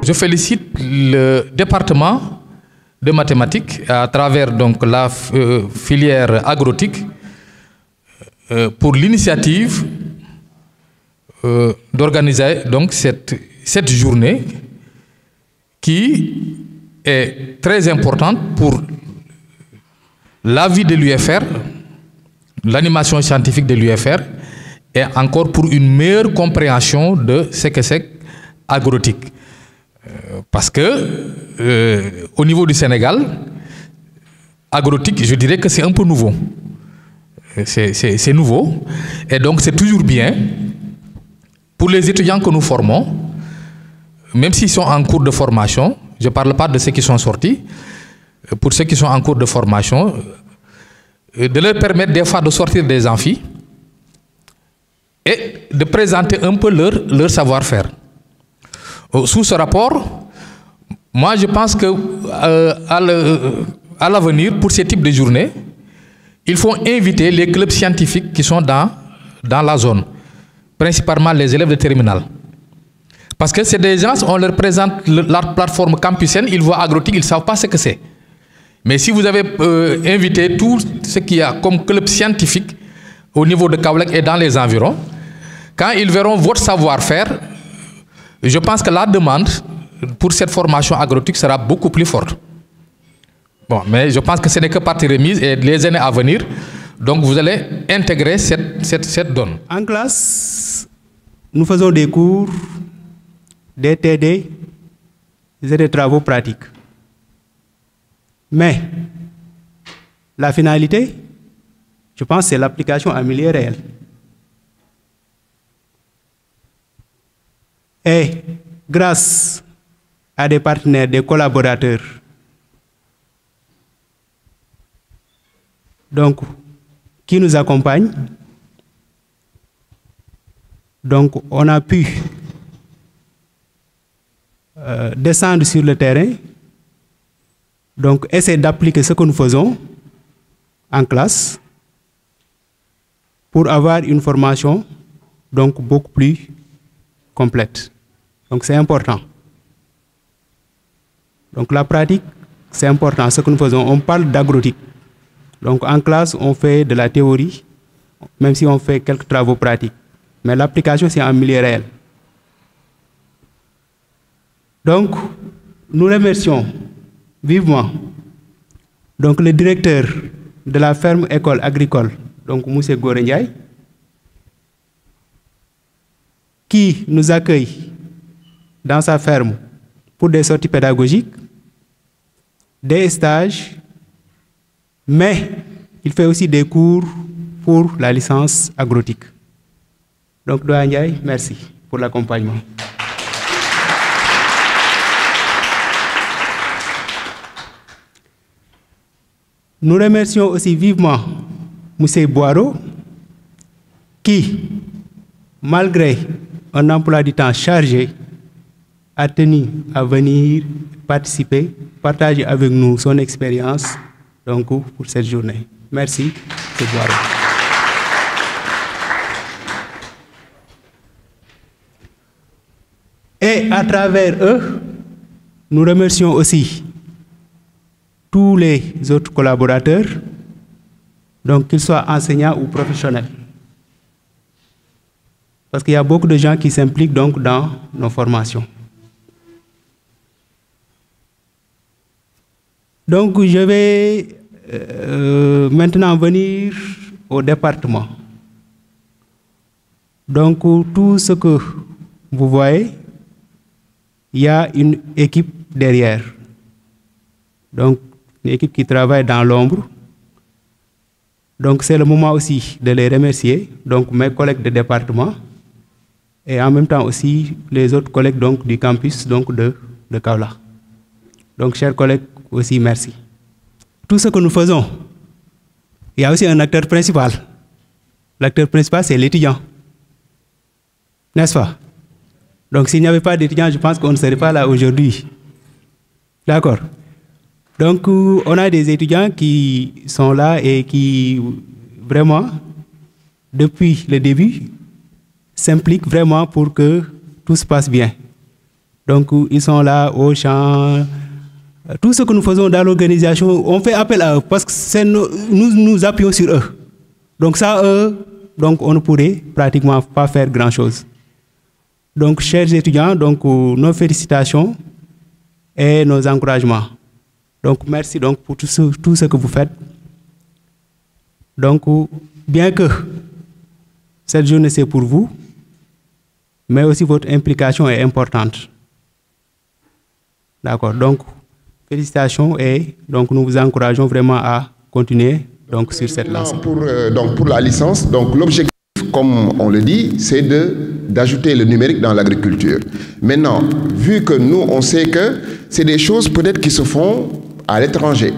Je félicite le département de mathématiques à travers donc la filière agrotique pour l'initiative d'organiser donc cette journée qui est très importante pour la vie de l'UFR, l'animation scientifique de l'UFR et encore pour une meilleure compréhension de ce que c'est agrotique. Parce que au niveau du Sénégal, agrotique, je dirais que c'est un peu nouveau. C'est nouveau. Et donc c'est toujours bien pour les étudiants que nous formons, même s'ils sont en cours de formation, je ne parle pas de ceux qui sont sortis, pour ceux qui sont en cours de formation, de leur permettre des fois de sortir des amphis et de présenter un peu leur savoir-faire. Sous ce rapport, moi je pense que à l'avenir, pour ce type de journée, il faut inviter les clubs scientifiques qui sont dans la zone, principalement les élèves de terminale. Parce que c'est des gens, on leur présente la plateforme campusienne, ils voient agrotique, ils ne savent pas ce que c'est. Mais si vous avez invité tout ce qu'il y a comme club scientifique au niveau de Kaolack et dans les environs, quand ils verront votre savoir-faire, je pense que la demande pour cette formation agrotique sera beaucoup plus forte. Bon, mais je pense que ce n'est que partie remise et les années à venir, donc vous allez intégrer cette donne. En classe, nous faisons des cours, des TD et des travaux pratiques. Mais la finalité, je pense, c'est l'application en milieu réel. Et grâce à des partenaires, des collaborateurs, donc, qui nous accompagnent, donc on a pu descendre sur le terrain, donc essayer d'appliquer ce que nous faisons en classe pour avoir une formation donc beaucoup plus complète. Donc c'est important. Donc la pratique, c'est important, ce que nous faisons. On parle d'agrotique. Donc en classe, on fait de la théorie, même si on fait quelques travaux pratiques. Mais l'application, c'est en milieu réel. Donc, nous remercions vivement donc, le directeur de la ferme école agricole, donc M. Goré Ndiaye, qui nous accueille dans sa ferme pour des sorties pédagogiques, des stages, mais il fait aussi des cours pour la licence agrotique. Donc, Doyen Ndiaye, merci pour l'accompagnement. Nous remercions aussi vivement M. Boireau, qui, malgré un emploi du temps chargé, a tenu à venir participer, partager avec nous son expérience donc, pour cette journée. Merci, M. Boireau. Et à travers eux, nous remercions aussi tous les autres collaborateurs, donc qu'ils soient enseignants ou professionnels. Parce qu'il y a beaucoup de gens qui s'impliquent donc dans nos formations. Donc je vais maintenant venir au département. Donc tout ce que vous voyez, il y a une équipe derrière. Donc une équipe qui travaille dans l'ombre. Donc c'est le moment aussi de les remercier, donc mes collègues de département, et en même temps aussi les autres collègues donc, du campus donc, de Kaolack. Donc chers collègues, aussi merci. Tout ce que nous faisons, il y a aussi un acteur principal. L'acteur principal, c'est l'étudiant. N'est-ce pas? Donc s'il n'y avait pas d'étudiants, je pense qu'on ne serait pas là aujourd'hui. D'accord? Donc, on a des étudiants qui sont là et qui, vraiment, depuis le début, s'impliquent vraiment pour que tout se passe bien. Donc, ils sont là au champ. Tout ce que nous faisons dans l'organisation, on fait appel à eux parce que nous appuyons sur eux. Donc, ça, eux, donc, on ne pourrait pratiquement pas faire grand-chose. Donc, chers étudiants, donc, nos félicitations et nos encouragements. Donc, merci donc, pour tout ce que vous faites. Donc, bien que cette journée, c'est pour vous, mais aussi votre implication est importante. D'accord. Donc, félicitations et donc, nous vous encourageons vraiment à continuer donc, sur cette lancée. Pour la licence, donc, l'objectif, comme on le dit, c'est d'ajouter le numérique dans l'agriculture. Maintenant, vu que nous, on sait que c'est des choses peut-être qui se font à l'étranger.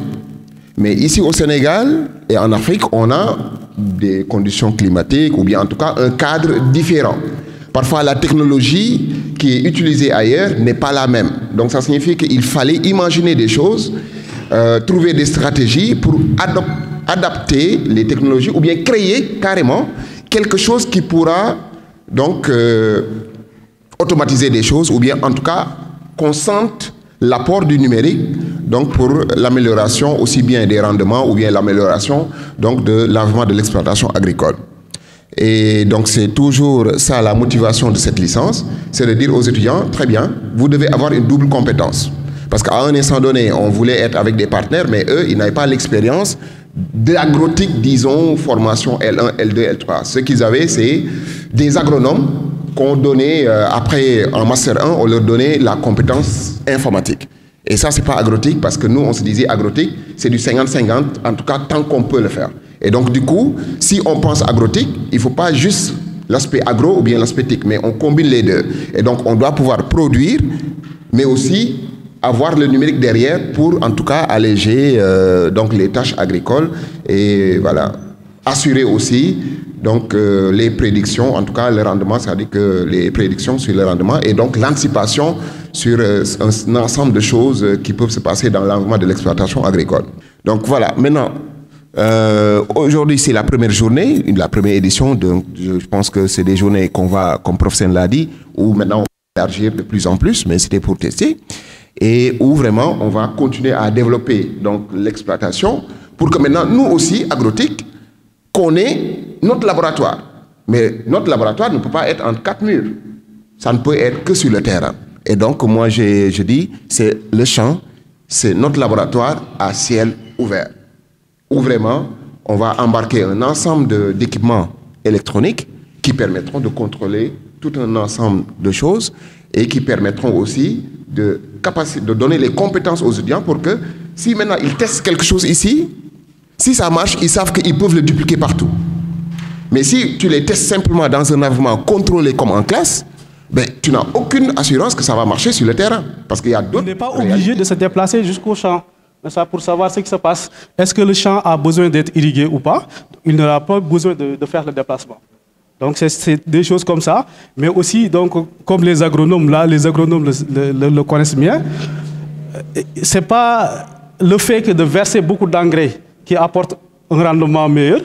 Mais ici au Sénégal et en Afrique, on a des conditions climatiques ou bien en tout cas un cadre différent. Parfois, la technologie qui est utilisée ailleurs n'est pas la même. Donc, ça signifie qu'il fallait imaginer des choses, trouver des stratégies pour adapter les technologies ou bien créer carrément quelque chose qui pourra donc automatiser des choses ou bien en tout cas qu'on sente l'apport du numérique donc pour l'amélioration aussi bien des rendements ou bien l'amélioration donc de l'avancement de l'exploitation agricole. Et donc c'est toujours ça la motivation de cette licence, c'est de dire aux étudiants, très bien, vous devez avoir une double compétence. Parce qu'à un instant donné, on voulait être avec des partenaires, mais eux, ils n'avaient pas l'expérience de l'agrotique, disons, formation L1, L2, L3. Ce qu'ils avaient, c'est des agronomes qu'on donnait, après, en Master 1, on leur donnait la compétence informatique. Et ça, c'est pas agrotique, parce que nous, on se disait agrotique, c'est du 50-50, en tout cas, tant qu'on peut le faire. Et donc, du coup, si on pense agrotique, il ne faut pas juste l'aspect agro ou bien l'aspect tic, mais on combine les deux. Et donc, on doit pouvoir produire, mais aussi avoir le numérique derrière pour, en tout cas, alléger donc les tâches agricoles et voilà, assurer aussi donc, les prédictions, en tout cas le rendement, c'est-à-dire que les prédictions sur le rendement et donc l'anticipation sur un ensemble de choses qui peuvent se passer dans l'environnement de l'exploitation agricole. Donc voilà, maintenant, aujourd'hui c'est la première journée, la première édition, donc je pense que c'est des journées qu'on va, comme professeur l'a dit, où maintenant on va élargir de plus en plus, mais c'était pour tester. Et où vraiment on va continuer à développer donc l'exploitation pour que maintenant nous aussi, agrotique, qu'on ait notre laboratoire. Mais notre laboratoire ne peut pas être entre 4 murs. Ça ne peut être que sur le terrain. Et donc moi je dis, c'est le champ, c'est notre laboratoire à ciel ouvert. Où vraiment on va embarquer un ensemble d'équipements électroniques qui permettront de contrôler tout un ensemble de choses et qui permettront aussi de donner les compétences aux étudiants pour que si maintenant ils testent quelque chose ici, si ça marche, ils savent qu'ils peuvent le dupliquer partout. Mais si tu les testes simplement dans un environnement contrôlé comme en classe, ben, tu n'as aucune assurance que ça va marcher sur le terrain. Parce qu'il y a d'autres. On n'est pas obligé de se déplacer jusqu'au champ pour savoir ce qui se passe. Est-ce que le champ a besoin d'être irrigué ou pas? Il n'aura pas besoin de faire le déplacement. Donc c'est des choses comme ça, mais aussi donc comme les agronomes là, les agronomes le connaissent bien. C'est pas le fait que de verser beaucoup d'engrais qui apporte un rendement meilleur,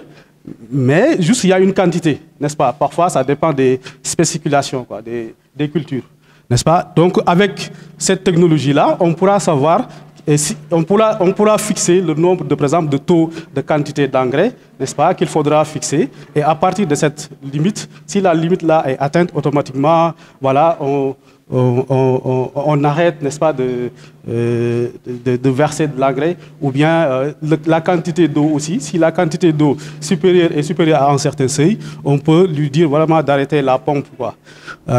mais juste il y a une quantité, n'est-ce pas? Parfois ça dépend des spéculations, quoi, des cultures, n'est-ce pas? Donc avec cette technologie là, on pourra savoir. Et si, on pourra fixer le nombre, par exemple, de taux de quantité d'engrais, n'est-ce pas, qu'il faudra fixer. Et à partir de cette limite, si la limite là est atteinte automatiquement, voilà, on arrête, n'est-ce pas, de verser de l'engrais, ou bien la quantité d'eau aussi. Si la quantité d'eau est supérieure à un certain seuil, on peut lui dire vraiment d'arrêter la pompe, quoi.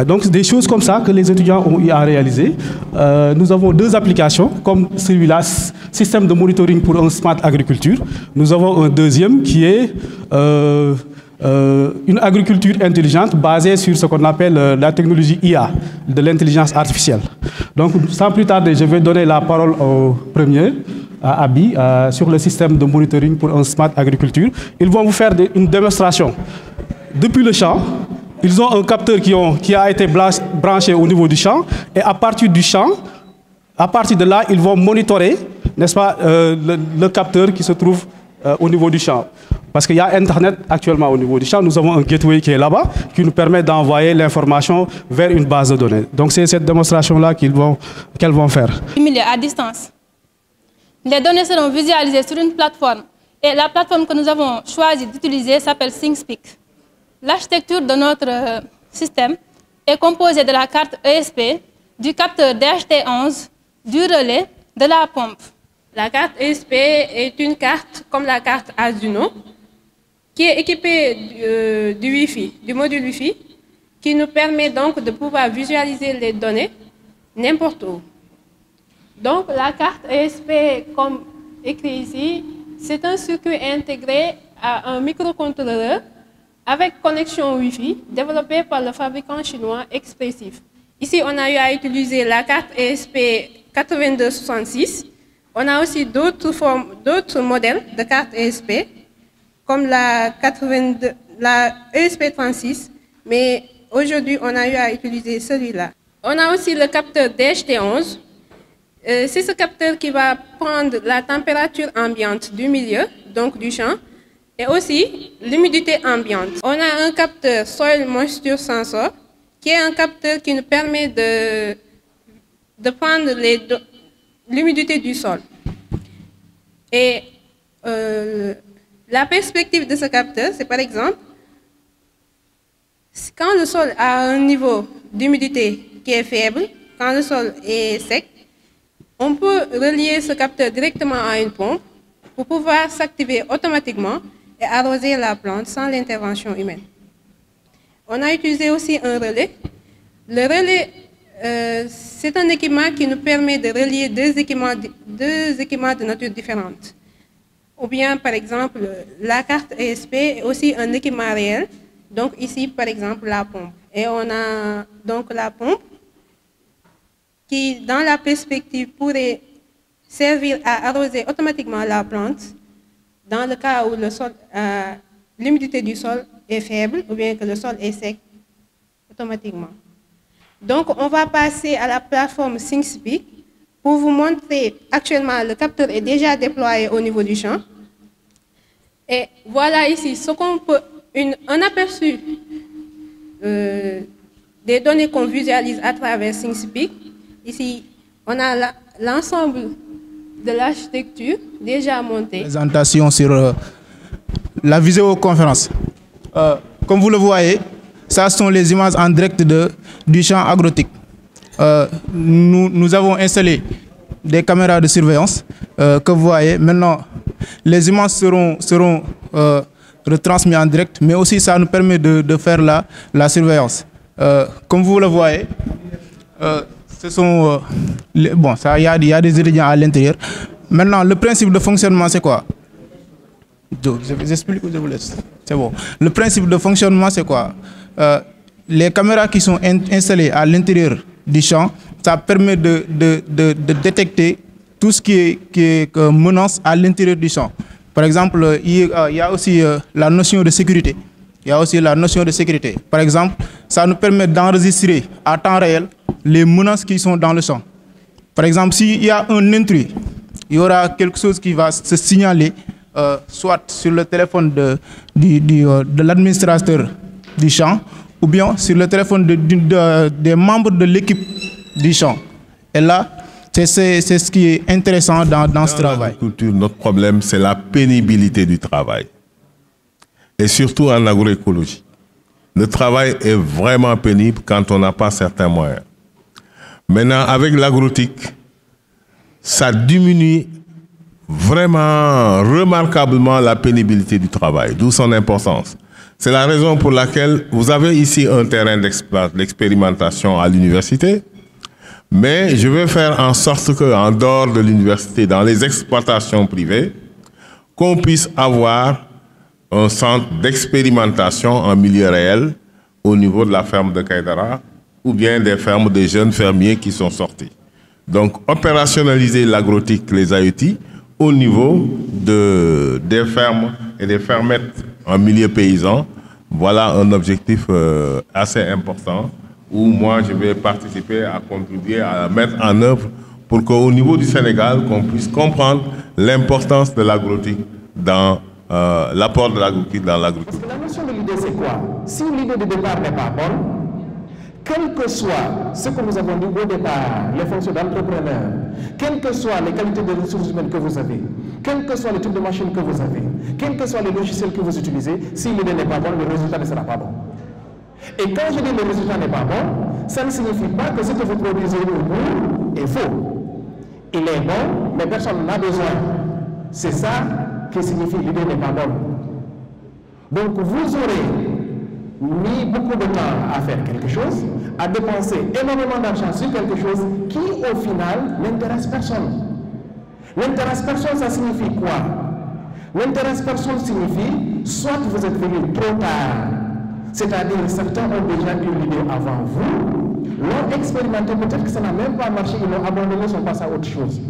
Donc, c'est des choses comme ça que les étudiants ont eu à réaliser. Nous avons 2 applications, comme celui-là, système de monitoring pour un smart agriculture. Nous avons un deuxième qui est une agriculture intelligente basée sur ce qu'on appelle la technologie IA, de l'intelligence artificielle. Donc, sans plus tarder, je vais donner la parole au premier, à Abi, sur le système de monitoring pour un smart agriculture. Ils vont vous faire une démonstration depuis le champ. Ils ont un capteur qui a été branché au niveau du champ, et à partir du champ, à partir de là, ils vont monitorer, n'est-ce pas, le capteur qui se trouve au niveau du champ. Parce qu'il y a Internet actuellement au niveau du champ. Nous avons un gateway qui est là-bas, qui nous permet d'envoyer l'information vers une base de données. Donc c'est cette démonstration-là qu'elles vont faire. À distance. Les données seront visualisées sur une plateforme. Et la plateforme que nous avons choisi d'utiliser s'appelle ThingSpeak. L'architecture de notre système est composée de la carte ESP, du capteur DHT11, du relais, de la pompe. La carte ESP est une carte comme la carte Arduino qui est équipée du Wi-Fi, du module Wi-Fi, qui nous permet donc de pouvoir visualiser les données n'importe où. Donc la carte ESP, comme écrit ici, c'est un circuit intégré à un microcontrôleur avec connexion Wi-Fi développé par le fabricant chinois Expressif. Ici, on a eu à utiliser la carte ESP 8266. On a aussi d'autres modèles de cartes ESP, comme la ESP36, mais aujourd'hui, on a eu à utiliser celui-là. On a aussi le capteur DHT11. C'est ce capteur qui va prendre la température ambiante du milieu, donc du champ, et aussi l'humidité ambiante. On a un capteur Soil Moisture Sensor, qui est un capteur qui nous permet de prendre l'humidité du sol. Et la perspective de ce capteur, c'est par exemple, quand le sol a un niveau d'humidité qui est faible, quand le sol est sec, on peut relier ce capteur directement à une pompe pour pouvoir s'activer automatiquement et arroser la plante sans l'intervention humaine. On a utilisé aussi un relais. Le relais, c'est un équipement qui nous permet de relier deux équipements de nature différente. Ou bien, par exemple, la carte ESP est aussi un équipement réel. Donc ici, par exemple, la pompe. Et on a donc la pompe qui, dans la perspective, pourrait servir à arroser automatiquement la plante dans le cas où l'humidité du sol est faible ou bien que le sol est sec automatiquement. Donc, on va passer à la plateforme ThingSpeak pour vous montrer. Actuellement, le capteur est déjà déployé au niveau du champ. Et voilà ici ce qu'on peut, un aperçu des données qu'on visualise à travers ThingSpeak. Ici, on a l'ensemble de l'architecture déjà montée. Présentation sur la vidéoconférence. Comme vous le voyez, ça sont les images en direct du champ agrotique. Nous avons installé des caméras de surveillance que vous voyez. Maintenant, les images seront retransmises en direct, mais aussi ça nous permet de faire la surveillance. Comme vous le voyez, ce sont bon, ça il y a des étudiants à l'intérieur. Maintenant, le principe de fonctionnement, c'est quoi? J'explique ou je vous laisse? C'est bon. Le principe de fonctionnement, c'est quoi? Les caméras qui sont installées à l'intérieur du champ, ça permet de détecter tout ce qui est menace à l'intérieur du champ. Par exemple, il y a aussi la notion de sécurité. Par exemple, ça nous permet d'enregistrer à temps réel les menaces qui sont dans le champ. Par exemple, s'il y a un intrus, il y aura quelque chose qui va se signaler, soit sur le téléphone de l'administrateur du champ, ou bien sur le téléphone des membres de l'équipe du champ. Et là, c'est ce qui est intéressant dans ce travail. Notre problème, c'est la pénibilité du travail. Et surtout en agroécologie. Le travail est vraiment pénible quand on n'a pas certains moyens. Maintenant, avec l'agrotique, ça diminue vraiment remarquablement la pénibilité du travail, d'où son importance. C'est la raison pour laquelle vous avez ici un terrain d'expérimentation à l'université, mais je vais faire en sorte qu'en dehors de l'université, dans les exploitations privées, qu'on puisse avoir un centre d'expérimentation en milieu réel au niveau de la ferme de Kaïdara ou bien des fermes des jeunes fermiers qui sont sortis. Donc, opérationnaliser l'agrotique, les IoT, au niveau des fermes et des fermettes en milieu paysan, voilà un objectif assez important où moi je vais participer à contribuer à mettre en œuvre pour qu'au niveau du Sénégal, qu'on puisse comprendre l'importance de l'agrotique dans l'apport de l'agriculture dans l'agriculture. Parce que la notion de l'idée, c'est quoi? Si l'idée de départ n'est pas bonne, quel que soit ce que nous avons dit au départ, les fonctions d'entrepreneur, quelles que soient les qualités de ressources humaines que vous avez, quel que soit le type de machine que vous avez, quels que soient les logiciels que vous utilisez, si l'idée n'est pas bonne, le résultat ne sera pas bon. Et quand je dis le résultat n'est pas bon, ça ne signifie pas que ce que vous produisez au bout est faux. Il est bon, mais personne n'en a besoin. C'est ça qui signifie que l'idée n'est pas bonne. Donc vous aurez mis beaucoup de temps à faire quelque chose, à dépenser énormément d'argent sur quelque chose qui, au final, n'intéresse personne. N'intéresse personne, ça signifie quoi? N'intéresse personne signifie soit vous êtes venu trop tard, c'est-à-dire certains ont déjà eu l'idée avant vous, l'ont expérimenté, peut-être que ça n'a même pas marché, ils l'ont abandonné, ils sont passés à autre chose.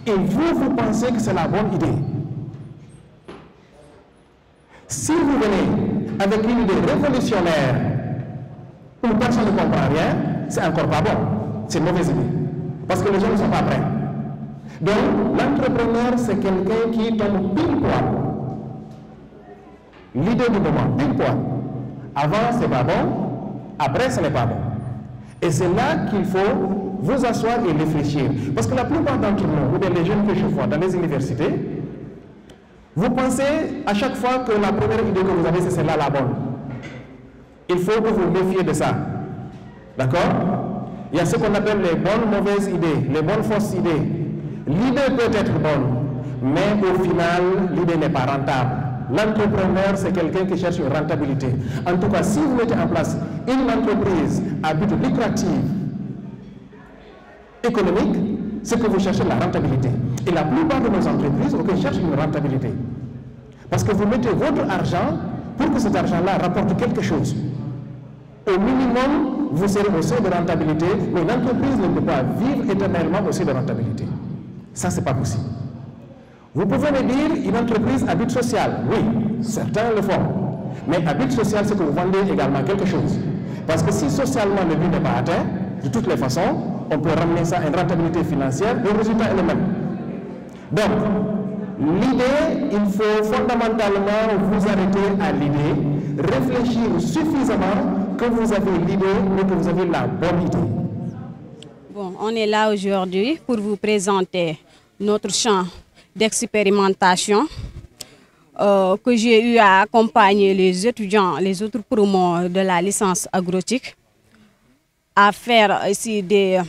Et vous, vous pensez que c'est la bonne idée. Si vous venez avec une idée révolutionnaire où personne ne comprend rien, c'est encore pas bon. C'est une mauvaise idée. Parce que les gens ne sont pas prêts. Donc, l'entrepreneur, c'est quelqu'un qui tombe pile poil. L'idée du moment, pile poil. Avant, c'est pas bon. Après, ce n'est pas bon. Et c'est là qu'il faut vous asseoir et réfléchir. Parce que la plupart d'entre nous, ou bien les jeunes que je vois dans les universités, vous pensez à chaque fois que la première idée que vous avez, c'est celle-là la bonne. Il faut que vous vous méfiez de ça. D'accord? Il y a ce qu'on appelle les bonnes mauvaises idées, les bonnes fausses idées. L'idée peut être bonne, mais au final, l'idée n'est pas rentable. L'entrepreneur, c'est quelqu'un qui cherche une rentabilité. En tout cas, si vous mettez en place une entreprise à but lucratif économique, c'est que vous cherchez la rentabilité. Et la plupart de nos entreprises cherchent une rentabilité. Parce que vous mettez votre argent pour que cet argent-là rapporte quelque chose. Au minimum, vous serez au seuil de rentabilité, mais une entreprise ne peut pas vivre éternellement au seuil de rentabilité. Ça, c'est pas possible. Vous pouvez me dire une entreprise à but social. Oui, certains le font. Mais à but social, c'est que vous vendez également quelque chose. Parce que si socialement le but n'est pas atteint, de toutes les façons, on peut ramener ça à une rentabilité financière, le résultat est le même. Donc, l'idée, il faut fondamentalement vous arrêter à l'idée, réfléchir suffisamment que vous avez l'idée, mais que vous avez la bonne idée. Bon, on est là aujourd'hui pour vous présenter notre champ d'expérimentation que j'ai eu à accompagner les étudiants, les autres promos de la licence agrotique à faire ici des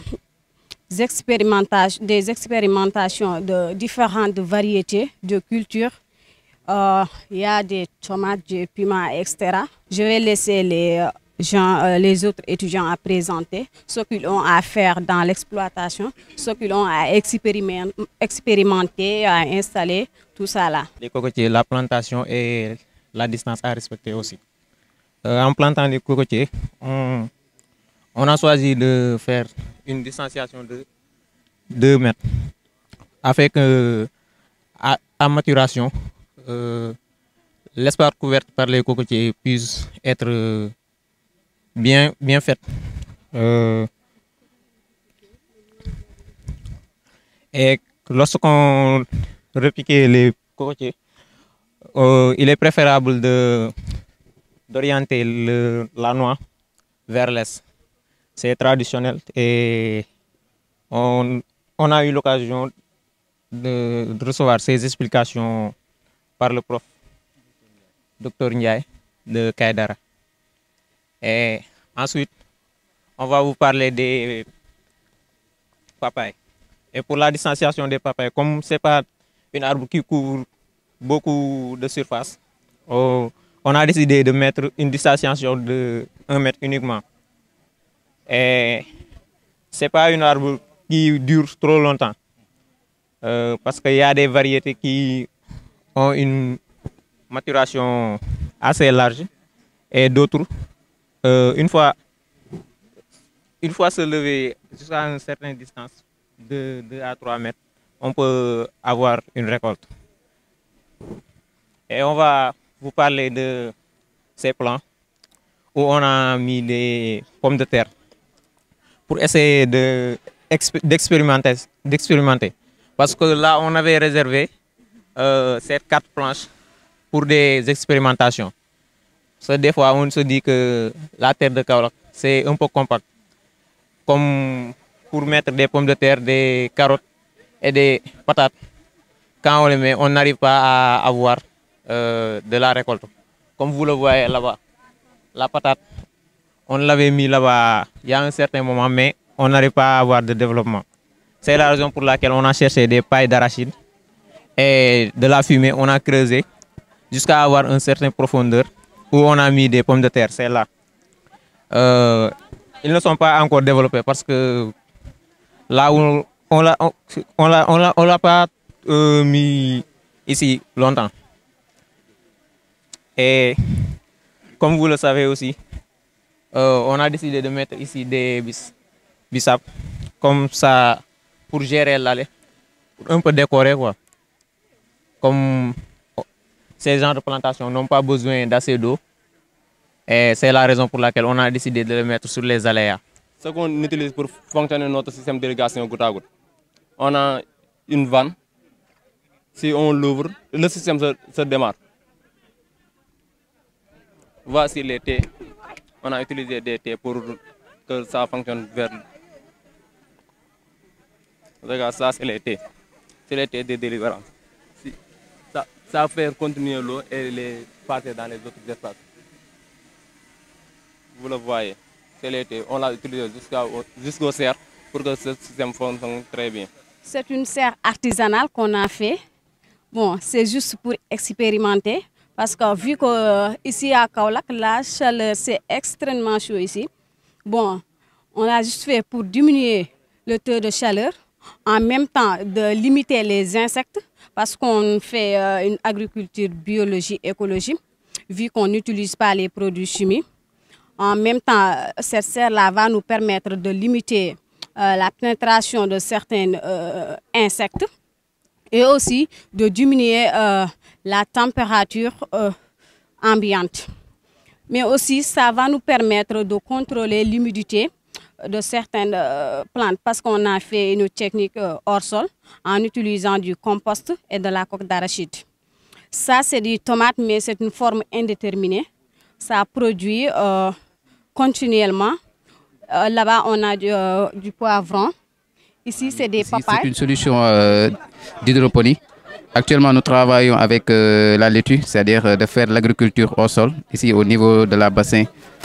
expérimentations de différentes variétés de cultures. Il y a des tomates, des piments, etc. Je vais laisser les autres étudiants à présenter ce qu'ils ont à faire dans l'exploitation, ce qu'ils ont à expérimenter, à installer, tout ça là. Les cocotiers, la plantation et la distance à respecter aussi. En plantant les cocotiers, on a choisi de faire une distanciation de 2 mètres afin que à maturation, l'espace couvert par les cocotiers puisse être bien fait. Et lorsqu'on repique les cocotiers, il est préférable d'orienter la noix vers l'est. C'est traditionnel et on a eu l'occasion de recevoir ces explications par le prof Dr Ndiaye de Kaidara. Et ensuite, on va vous parler des papayes. Et pour la distanciation des papayes, comme ce n'est pas une arbre qui couvre beaucoup de surface, on a décidé de mettre une distanciation de 1 mètre uniquement. Et ce n'est pas une arbre qui dure trop longtemps. Parce qu'il y a des variétés qui ont une maturation assez large et d'autres, une fois se lever jusqu'à une certaine distance, de 2 à 3 mètres, on peut avoir une récolte. Et on va vous parler de ces plants où on a mis des pommes de terre pour essayer d'expérimenter. Parce que là, on avait réservé ces 4 planches pour des expérimentations. Parce que des fois, on se dit que la terre de Kaolack, c'est un peu compact. Comme pour mettre des pommes de terre, des carottes et des patates. Quand on les met, on n'arrive pas à avoir de la récolte. Comme vous le voyez là-bas, la patate, on l'avait mis là-bas il y a un certain moment, mais on n'arrive pas à avoir de développement. C'est la raison pour laquelle on a cherché des pailles d'arachide et de la fumée, on a creusé jusqu'à avoir une certaine profondeur où on a mis des pommes de terre. C'est là. Ils ne sont pas encore développés parce que là où on l'a pas mis ici longtemps. Et comme vous le savez aussi, on a décidé de mettre ici des bissap comme ça pour gérer l'allée, un peu décorer quoi. Comme ces genres de plantations n'ont pas besoin d'assez d'eau, et c'est la raison pour laquelle on a décidé de les mettre sur les aléas. Ce qu'on utilise pour fonctionner notre système d'irrigation goutte à goutte, on a une vanne. Si on l'ouvre, le système se démarre. Voici les thés. On a utilisé des thés pour que ça fonctionne vers. Regarde, ça c'est les thés. C'est les thés de délivrance. Ça fait continuer l'eau et les passer dans les autres espaces. Vous le voyez, c'est les thés. On l'a utilisé jusqu'au serre pour que ce système fonctionne très bien. C'est une serre artisanale qu'on a fait. Bon, c'est juste pour expérimenter. Parce que vu qu'ici à Kaolack, la chaleur, c'est extrêmement chaud ici. Bon, on a juste fait pour diminuer le taux de chaleur, en même temps de limiter les insectes, parce qu'on fait une agriculture biologie, écologie, vu qu'on n'utilise pas les produits chimiques. En même temps, cette serre-là va nous permettre de limiter la pénétration de certains insectes et aussi de diminuer la température ambiante. Mais aussi, ça va nous permettre de contrôler l'humidité de certaines plantes parce qu'on a fait une technique hors sol en utilisant du compost et de la coque d'arachide. Ça, c'est des tomates, mais c'est une forme indéterminée. Ça produit continuellement. Là-bas, on a du poivron. Ici, c'est des papayes. C'est une solution d'hydroponie. Actuellement, nous travaillons avec la laitue, c'est-à-dire de faire l'agriculture au sol, ici au niveau de la bassin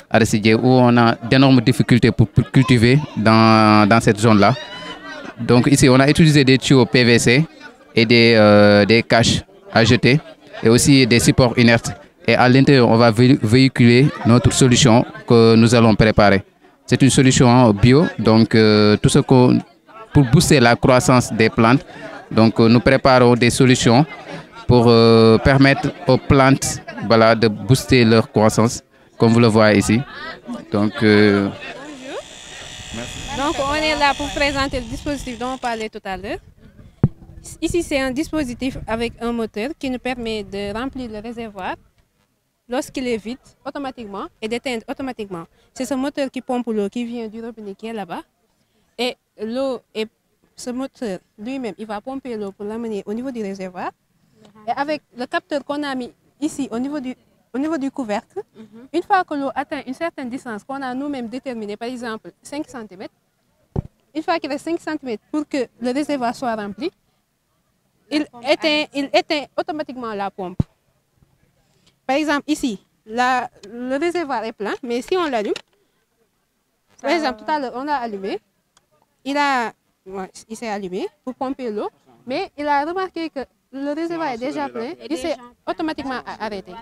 arachidier, où on a d'énormes difficultés pour cultiver dans cette zone-là. Donc ici, on a utilisé des tuyaux PVC et des caches à jeter, et aussi des supports inertes. Et à l'intérieur, on va véhiculer notre solution que nous allons préparer. C'est une solution bio, donc tout ce pour booster la croissance des plantes. Donc nous préparons des solutions pour permettre aux plantes de booster leur croissance, comme vous le voyez ici. Donc, Donc on est là pour présenter le dispositif dont on parlait tout à l'heure. Ici c'est un dispositif avec un moteur qui nous permet de remplir le réservoir lorsqu'il est vide automatiquement et d'éteindre automatiquement. C'est ce moteur qui pompe l'eau qui vient du robinet qui est là-bas. Et l'eau est ce moteur lui-même, il va pomper l'eau pour l'amener au niveau du réservoir. Et avec le capteur qu'on a mis ici au niveau du couvercle, une fois que l'eau atteint une certaine distance qu'on a nous-mêmes déterminée, par exemple 5 cm, une fois qu'il reste 5 cm pour que le réservoir soit rempli, il éteint automatiquement la pompe. Par exemple ici, le réservoir est plein, mais si on l'allume, par exemple tout à l'heure on l'a allumé, il s'est allumé pour pomper l'eau, mais il a remarqué que le réservoir est déjà plein, il s'est automatiquement arrêté.